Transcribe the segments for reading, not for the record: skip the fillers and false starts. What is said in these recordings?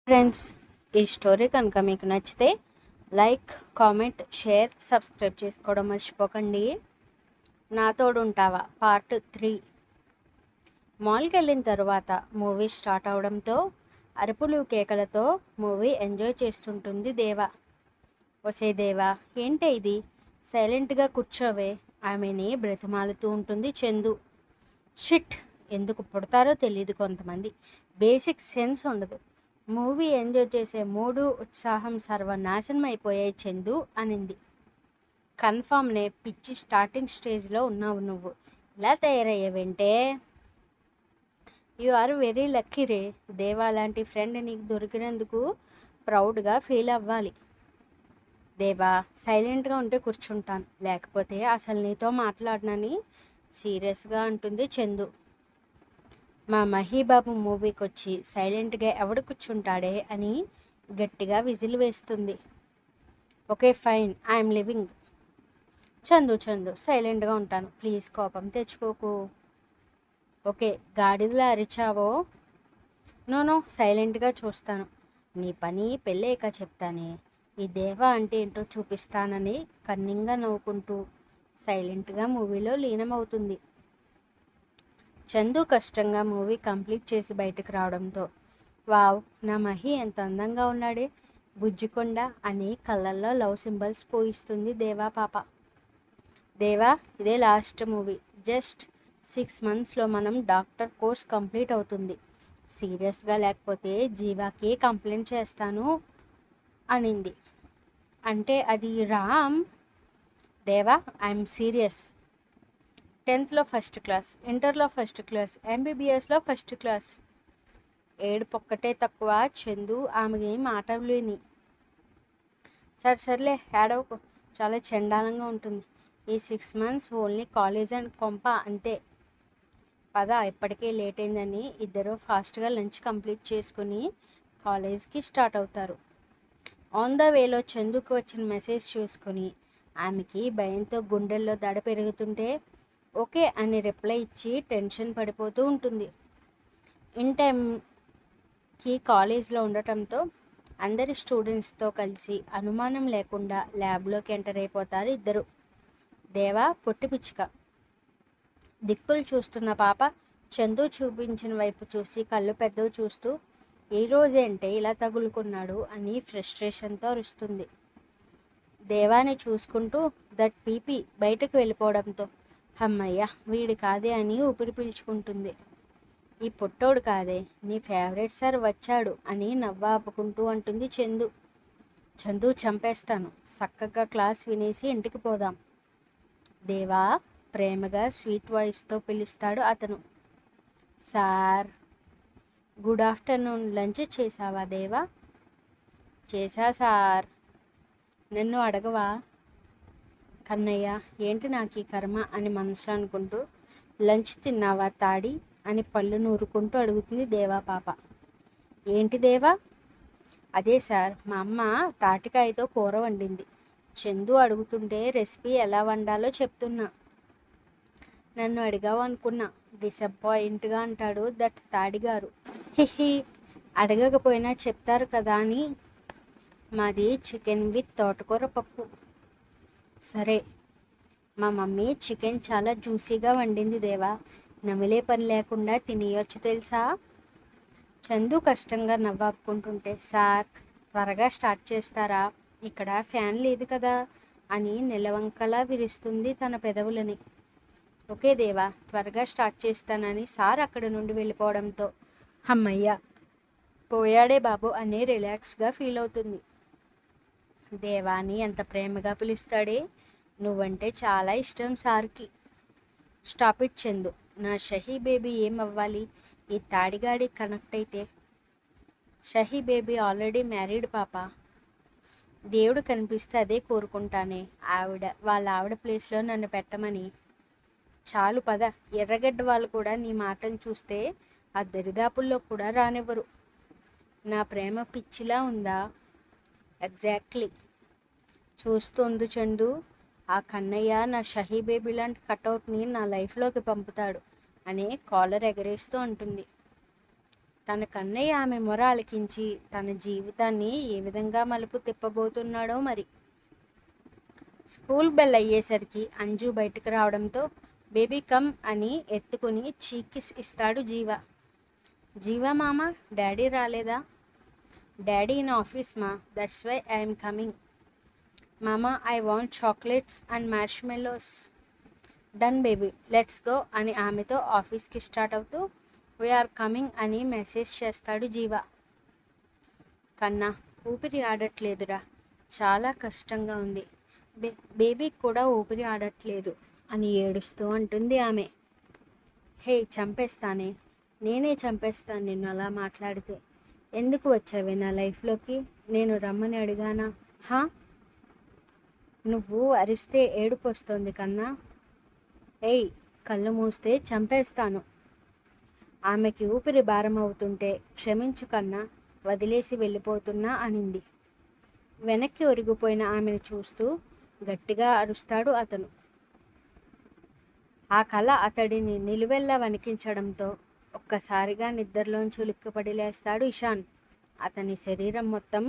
Friends, ఈ story కనుక మీకు నచ్చితే లైక్, కామెంట్, షేర్, సబ్స్క్రైబ్ చేసుకోవడం మర్చిపోకండి. నా తోడు ఉంటావా పార్ట్ 3. మాల్కి వెళ్ళిన తర్వాత మూవీ స్టార్ట్ అవడంతో అరుపులు కేకలతో మూవీ ఎంజాయ్ చేస్తుంటుంది దేవా. వసే దేవా, ఏంటే ఇది, సైలెంట్గా కూర్చోవే, ఆమెని బ్రతిమాలుతూ ఉంటుంది చందు. షిట్, ఎందుకు పుడతారో తెలియదు కొంతమంది, బేసిక్ సెన్స్ ఉండదు. మూవీ ఎంజాయ్ చేసే మూడు ఉత్సాహం సర్వనాశనం అయిపోయాయి చందు అనింది. కన్ఫామ్నే, పిచ్చి స్టార్టింగ్ స్టేజ్లో ఉన్నావు నువ్వు, ఇలా తయారయ్యావంటే. యు ఆర్ వెరీ లక్కీ రే, దేవా లాంటి ఫ్రెండ్ నీకు దొరికినందుకు ప్రౌడ్గా ఫీల్ అవ్వాలి. దేవా, సైలెంట్గా ఉంటే కూర్చుంటాను, లేకపోతే అసలు నీతో మాట్లాడనని సీరియస్గా అంటుంది చందు. మా మహీబాబు మూవీకి వచ్చి సైలెంట్గా ఎవడు కూర్చుంటాడే అని గట్టిగా విజిల్ వేస్తుంది. Okay fine, I'm living. Chandu సైలెంట్గా ఉంటాను, ప్లీజ్ కోపం తెచ్చుకోకు. ఓకే, గాడిదలా అరిచావో. నో, సైలెంట్గా చూస్తాను, నీ పని పెళ్ళాక చెప్తానే. ఈ దేవా అంటే ఏంటో చూపిస్తానని కన్నింగా నవ్వుకుంటూ సైలెంట్గా మూవీలో లీనమవుతుంది. చందు కష్టంగా మూవీ కంప్లీట్ చేసి బయటకు రావడంతో, వావ్, నా మహి ఎంత అందంగా ఉన్నాడే, బుజ్జికొండ అని కళ్ళల్లో లవ్ సింబల్స్ పోయిస్తుంది దేవా పాప. దేవా, ఇదే లాస్ట్ మూవీ, జస్ట్ 6 monthsలో మనం డాక్టర్ కోర్స్ కంప్లీట్ అవుతుంది. సీరియస్గా లేకపోతే జీవాకి కంప్లైంట్ చేస్తాను అనింది. అంటే అది రామ్. దేవా, I'm serious. 10th first class, ఇంటర్లో ఫస్ట్ క్లాస్, ఎంబీబీఎస్లో ఫస్ట్ క్లాస్. ఏడుపొక్కటే తక్కువ చందు ఆమెకి మాటలేని. సర్లే ఏడవకు, చాలా చండాలంగా ఉంటుంది. ఈ 6 months ఓన్లీ కాలేజ్ అండ్ కొంప అంతే. పద, ఇప్పటికే లేట్ అయిందని ఇద్దరు ఫాస్ట్గా లంచ్ కంప్లీట్ చేసుకుని కాలేజ్కి స్టార్ట్ అవుతారు. ఆన్ ద వేలో చందుకు వచ్చిన మెసేజ్ చూసుకొని ఆమెకి భయంతో గుండెల్లో దడ పెరుగుతుంటే ఓకే అని రిప్లై ఇచ్చి టెన్షన్ పడిపోతూ ఉంటుంది. ఇన్ టైంకి కాలేజ్లో ఉండటంతో అందరి స్టూడెంట్స్తో కలిసి అనుమానం లేకుండా ల్యాబ్లోకి ఎంటర్ అయిపోతారు ఇద్దరు. దేవా పొట్టి పిచ్చుక. దిక్కులు చూస్తున్న పాప చందు చూపించిన వైపు చూసి కళ్ళు పెద్దవి చూస్తూ ఈ రోజేంటే ఇలా తగులుకున్నాడు అని ఫ్రస్ట్రేషన్తో అరుస్తుంది. దేవాని చూసుకుంటూ దట్ పీపీ బయటకు వెళ్ళిపోవడంతో అమ్మయ్య, వీడి కాదే అని ఊపిరి పీల్చుకుంటుంది. ఈ పొట్టోడు కాదే, నీ ఫేవరెట్ సార్ వచ్చాడు అని నవ్వాపుకుంటూ అంటుంది చందు. చందు, చంపేస్తాను, చక్కగా క్లాస్ వినేసి ఇంటికి పోదాం. దేవా, ప్రేమగా స్వీట్ వాయిస్తో పిలుస్తాడు అతను. సార్. గుడ్ ఆఫ్టర్నూన్, లంచ్ చేసావా దేవా? చేశా సార్. నన్ను అడగవా? కన్నయ్య, ఏంటి నాకు ఈ కర్మ అని మనసులో అనుకుంటూ లంచ్ తిన్నావా తాడి అని పళ్ళు నూరుకుంటూ అడుగుతుంది దేవా పాప. ఏంటి దేవా? అదే సార్, మా అమ్మ తాటికాయతో కూర వండింది. చందు అడుగుతుంటే రెసిపీ ఎలా వండాలో చెప్తున్నా. నన్ను అడిగావు అనుకున్నా, డిసప్పాయింట్గా అంటాడు దట్ తాడిగారు. హిహి, అడగకపోయినా చెప్తారు కదా అని. మాది చికెన్ విత్ తోటకూర పప్పు. సరే, మా మమ్మీ చికెన్ చాలా జ్యూసీగా వండింది దేవా, నమిలే పని లేకుండా తినేయొచ్చు తెలుసా? చందు కష్టంగా నవ్వాపుకుంటుంటే, సార్ త్వరగా స్టార్ట్ చేస్తారా, ఇక్కడ ఫ్యాన్ లేదు కదా అని నెలవంకలా విరుస్తుంది తన పెదవులని. ఓకే దేవా, త్వరగా స్టార్ట్ చేస్తానని సార్ అక్కడి నుండి వెళ్ళిపోవడంతో అమ్మయ్య, పోయాడే బాబు అని రిలాక్స్గా ఫీల్ అవుతుంది. దేవాని ఎంత ప్రేమగా పిలుస్తాడే, నువ్వంటే చాలా ఇష్టం సార్కి. స్టాప్ ఇట్ చందు, నా షహీ బేబీ ఏమవ్వాలి ఈ తాడిగాడి కనెక్ట్ అయితే? షహీ బేబీ ఆల్రెడీ మ్యారీడ్ పాప. దేవుడు కనిపిస్తే అదే కోరుకుంటానే, వాళ్ళ ఆవిడ ప్లేస్లో నన్ను పెట్టమని. చాలు పద, ఎర్రగడ్డ వాళ్ళు కూడా నీ మాటలు చూస్తే ఆ దరిదాపుల్లో కూడా రానివ్వరు. నా ప్రేమ పిచ్చిలా ఉందా? ఎగ్జాక్ట్లీ. చూస్తుంది చందు, ఆ కన్నయ్య నా షహీ బేబీ లాంటి కటౌట్ని నా లైఫ్లోకి పంపుతాడు అని కాలర్ ఎగరేస్తూ ఉంటుంది. తన కన్నయ్య ఆమె మొర ఆలకించి తన జీవితాన్ని ఏ విధంగా మలుపు తిప్పబోతున్నాడో మరి. స్కూల్ బెల్ అయ్యేసరికి అంజు బయటకు రావడంతో బేబీ కమ్ అని ఎత్తుకుని చీకిస్ ఇస్తాడు జీవ. జీవా మామ, డాడీ రాలేదా? డాడీ ఇన్ ఆఫీస్ మా, దట్స్ వై ఐఎమ్ కమింగ్. మామా, I want chocolates and marshmallows. Done baby, let's go అని ఆమెతో ఆఫీస్కి స్టార్ట్ అవుతూ వీఆర్ కమింగ్ అని మెసేజ్ చేస్తాడు జీవ. కన్నా, ఊపిరి ఆడట్లేదురా, చాలా కష్టంగా ఉంది. బేబీకి కూడా ఊపిరి ఆడట్లేదు అని ఏడుస్తూ అంటుంది ఆమె. హే, చంపేస్తానే, నేనే చంపేస్తాను నిన్ను అలా మాట్లాడితే. ఎందుకు వచ్చావే నా లైఫ్లోకి? నేను రమ్మని అడిగానా? హా? నువ్వు అరిస్తే ఏడుపు వస్తుంది కన్నా. ఏయ్, కళ్ళు మూస్తే చంపేస్తాను. ఆమెకి ఊపిరి భారం అవుతుంటే క్షమించు కన్నా, వదిలేసి వెళ్ళిపోతున్నా అనింది. వెనక్కి ఒరిగిపోయిన ఆమెను చూస్తూ గట్టిగా అరుస్తాడు అతను. ఆ కళ అతడిని నిలువెల్లా వణికించడంతో ఒక్కసారిగా నిద్రలోంచి ఉలిక్కిపడి లేస్తాడు ఇషాన్. అతని శరీరం మొత్తం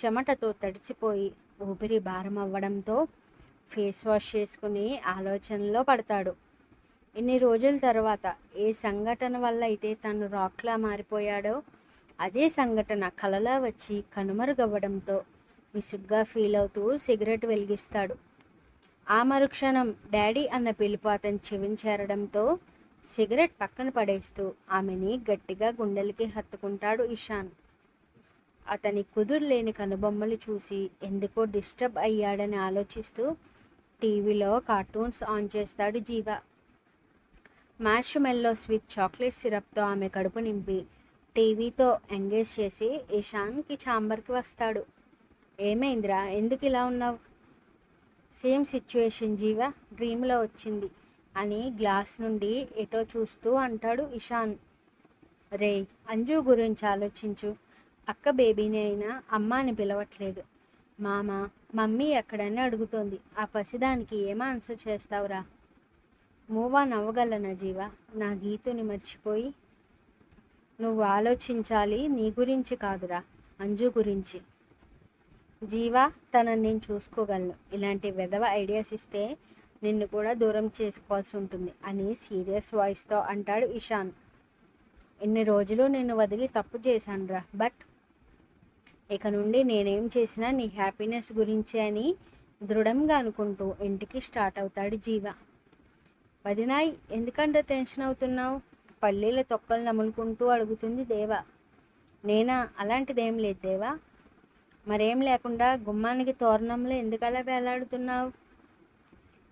చెమటతో తడిసిపోయి ఊపిరి భారం అవ్వడంతో ఫేస్ వాష్ చేసుకుని ఆలోచనలో పడతాడు. ఇన్ని రోజుల తర్వాత ఏ సంఘటన వల్ల అయితే తను రాక్లా మారిపోయాడో అదే సంఘటన కలలా వచ్చి కనుమరుగవ్వడంతో విసుగ్గా ఫీల్ అవుతూ సిగరెట్ వెలిగిస్తాడు. ఆ మరుక్షణం డాడీ అన్న పిలుపు అతని చెవిని చేరడంతో సిగరెట్ పక్కన పడేస్తూ ఆమెని గట్టిగా గుండెలకి హత్తుకుంటాడు ఇషాన్. అతని కుదురులేని కనుబొమ్మలు చూసి ఎందుకో డిస్టర్బ్ అయ్యాడని ఆలోచిస్తూ టీవీలో కార్టూన్స్ ఆన్ చేస్తాడు జీవ. మార్ష్మెల్లోస్ విత్ చాక్లెట్ సిరప్తో ఆమె కడుపు నింపి టీవీతో ఎంగేజ్ చేసి ఇషాన్కి ఛాంబర్కి వస్తాడు. ఏమైందిరా, ఎందుకు ఇలా ఉన్నావు? సేమ్ సిచ్యువేషన్ జీవ, డ్రీమ్లో వచ్చింది అని గ్లాస్ నుండి ఎటో చూస్తూ అంటాడు ఇషాన్. రే, అంజు గురించి ఆలోచించు. అక్క బేబీని అయినా అమ్మ అని పిలవట్లేదు. మామ, మమ్మీ ఎక్కడని అడుగుతోంది. ఆ పసిదానికి ఏం ఆన్సర్ చేస్తావురా? మూవ్ ఆన్ అవ్వగలనా జీవ, నా గీతుని మర్చిపోయి? నువ్వు ఆలోచించాలి నీ గురించి కాదురా, అంజు గురించి. జీవా, తనని నేను చూసుకోగలను. ఇలాంటి వెధవ ఐడియాస్ ఇస్తే నిన్ను కూడా దూరం చేసుకోవాల్సి ఉంటుంది అని సీరియస్ వాయిస్తో అంటాడు ఇషాన్. ఇన్ని రోజులు నిన్ను వదిలి తప్పు చేశానురా, బట్ ఇక నుండి నేనేం చేసినా నీ హ్యాపీనెస్ గురించే అని దృఢంగా అనుకుంటూ ఇంటికి స్టార్ట్ అవుతాడు జీవ. వదినాయ్, ఎందుకంటే టెన్షన్ అవుతున్నావు? పల్లీల తొక్కలు నములుకుంటూ అడుగుతుంది దేవా. నేనా? అలాంటిదేం లేదు దేవా. మరేం లేకుండా గుమ్మానికి తోరణంలో ఎందుకలా వేలాడుతున్నావు?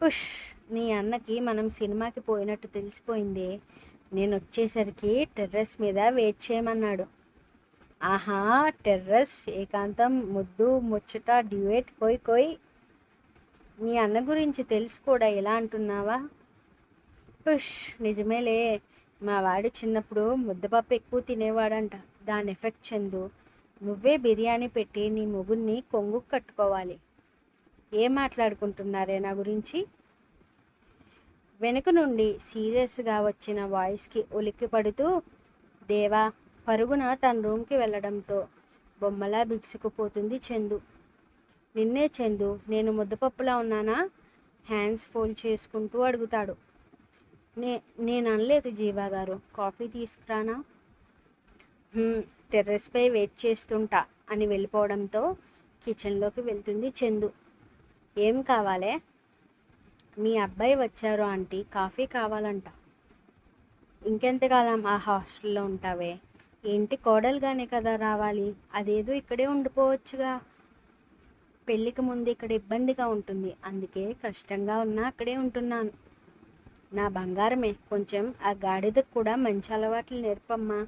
పుష్, నీ అన్నకి మనం సినిమాకి పోయినట్టు తెలిసిపోయింది. నేను వచ్చేసరికి టెర్రస్ మీద వెయిట్ చేయమన్నాడు. ఆహా, టెర్రస్, ఏకాంతం, ముద్దు ముచ్చట, డ్యూయట్, కోయ్ కోయ్. మీ అన్న గురించి తెలిసి కూడా ఎలా అంటున్నావా? పుష్, నిజమేలే. మా వాడు చిన్నప్పుడు ముద్దపప్పు ఎక్కువ తినేవాడంట. దాని ఎఫెక్ట్ చెందు నువ్వే బిర్యానీ పెట్టి నీ మొగుడిని కొంగు కట్టుకోవాలి. ఏం మాట్లాడుకుంటున్నారే నా గురించి? వెనుక నుండి సీరియస్గా వచ్చిన వాయిస్కి ఉలిక్కి పడుతూ దేవా పరుగున తన రూమ్కి వెళ్ళడంతో బొమ్మలా బిగుసుకుపోతుంది చందు. నిన్నే చందు, నేను ముద్దపప్పులా ఉన్నానా? హ్యాండ్స్ ఫోల్డ్ చేసుకుంటూ అడుగుతాడు. నేను అనలేదు జీవా గారు, కాఫీ తీసుకురానా? టెర్రస్పై వెయిట్ చేస్తుంటా అని వెళ్ళిపోవడంతో కిచెన్లోకి వెళ్తుంది చందు. ఏం కావాలే? మీ అబ్బాయి వచ్చారు ఆంటీ, కాఫీ కావాలంట. ఇంకెంతకాలం ఆ హాస్టల్లో ఉంటావే? ఏంటి, కోడలుగానే కదా రావాలి, అదేదో ఇక్కడే ఉండిపోవచ్చుగా. పెళ్ళికి ముందు ఇక్కడ ఇబ్బందిగా ఉంటుంది, అందుకే కష్టంగా ఉన్నా అక్కడే ఉంటున్నాను. నా బంగారమే, కొంచెం ఆ గాడిదకు కూడా మంచి అలవాట్లు నేర్పమ్మా.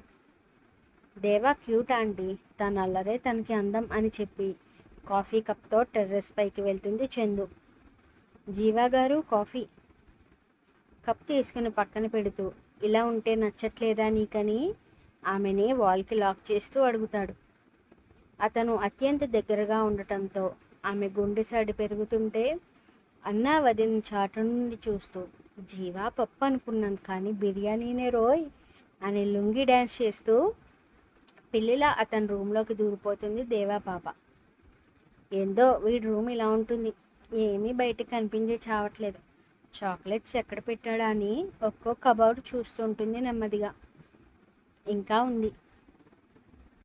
దేవా క్యూట్ ఆంటీ, తన అల్లరే తనకి అందం అని చెప్పి కాఫీ కప్తో టెర్రస్ పైకి వెళ్తుంది చందు. జీవా గారు, కాఫీ. కప్ తీసుకుని పక్కన పెడుతూ ఇలా ఉంటే నచ్చట్లేదా నీకని ఆమెని వాల్కి లాక్ చేస్తూ అడుగుతాడు. అతను అత్యంత దగ్గరగా ఉండటంతో ఆమె గుండె సడి పెరుగుతుంటే అన్నా వదిన చాటు నుండి చూస్తూ జీవా పప్పు అనుకున్నాను కానీ బిర్యానీనే రోయ్ అని లుంగి డ్యాన్స్ చేస్తూ పిల్లిలా అతని రూమ్లోకి దూరిపోతుంది దేవా పాప. ఏందో వీడి రూమ్ ఇలా ఉంటుంది, ఏమీ బయటకు కనిపించే చావట్లేదు. చాక్లెట్స్ ఎక్కడ పెట్టాడా అని ఒక్కో కబోర్డ్ చూస్తుంటుంది నెమ్మదిగా. ఇంకా ఉంది,